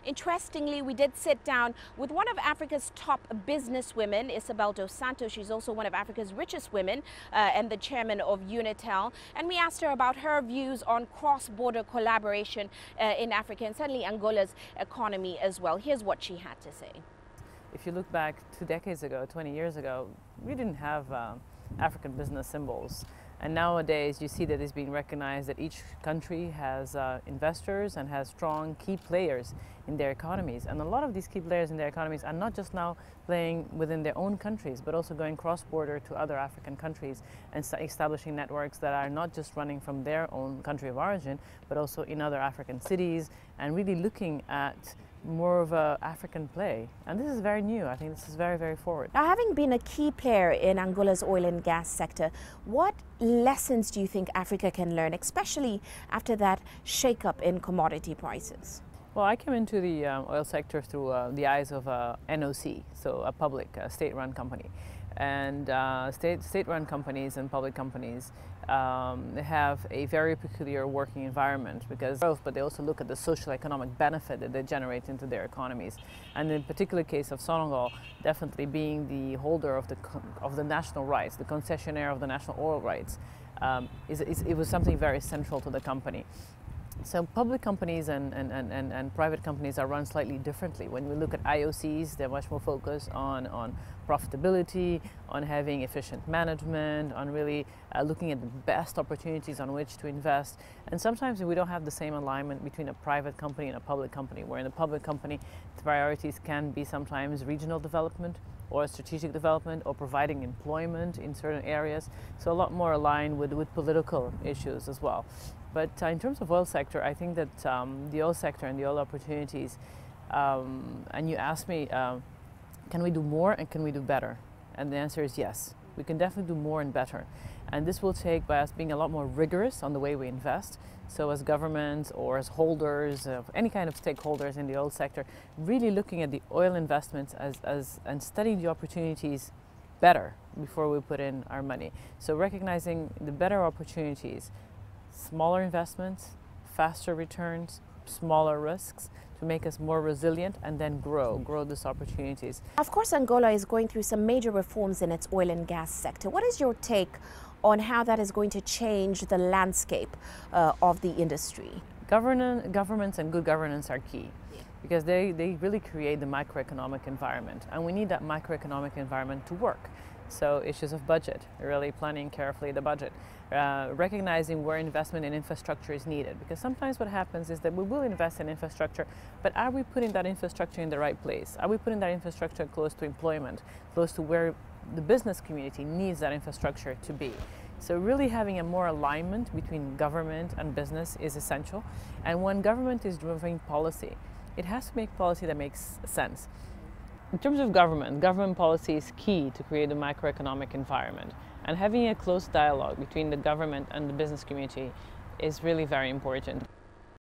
Interestingly, we did sit down with one of Africa's top businesswomen, Isabel dos Santos. She's also one of Africa's richest women and the chairman of Unitel. And we asked her about her views on cross-border collaboration in Africa and certainly Angola's economy as well. Here's what she had to say. If you look back 2 decades ago, 20 years ago, we didn't have African business symbols. And nowadays you see that it's being recognized that each country has investors and has strong key players in their economies. And a lot of these key players in their economies are not just now playing within their own countries, but also going cross-border to other African countries and establishing networks that are not just running from their own country of origin, but also in other African cities, and really looking at more of an African play. And this is very new. I think this is very, very forward. Now, having been a key player in Angola's oil and gas sector, what lessons do you think Africa can learn, especially after that shake-up in commodity prices? Well, I came into the oil sector through the eyes of a NOC, so a public, state-run company. And state-run companies and public companies have a very peculiar working environment because but they also look at the social economic benefit that they generate into their economies. And in the particular case of Sonangol, definitely being the holder of the national rights, the concessionaire of the national oil rights, it was something very central to the company. So public companies and private companies are run slightly differently. When we look at IOCs, they're much more focused on profitability, on having efficient management, on really looking at the best opportunities on which to invest. And sometimes we don't have the same alignment between a private company and a public company, where in a public company the priorities can be sometimes regional development or strategic development or providing employment in certain areas. So a lot more aligned with political issues as well. But in terms of oil sector, I think that the oil sector and the oil opportunities, and you asked me, can we do more and can we do better? And the answer is yes. We can definitely do more and better. And this will take by us being a lot more rigorous on the way we invest. So as governments or as holders of any kind of stakeholders in the oil sector, really looking at the oil investments and studying the opportunities better before we put in our money. So recognizing the better opportunities, smaller investments, faster returns, smaller risks to make us more resilient and then grow these opportunities. Of course, Angola is going through some major reforms in its oil and gas sector. What is your take on how that is going to change the landscape of the industry? Governments and good governance are key because they really create the microeconomic environment, and we need that microeconomic environment to work. So issues of budget, really planning carefully the budget, recognizing where investment in infrastructure is needed. Because sometimes what happens is that we will invest in infrastructure, but are we putting that infrastructure in the right place? Are we putting that infrastructure close to employment, close to where the business community needs that infrastructure to be? So really having a more alignment between government and business is essential. And when government is driving policy, it has to make policy that makes sense. In terms of government policy is key to create a microeconomic environment, and having a close dialogue between the government and the business community is really very important.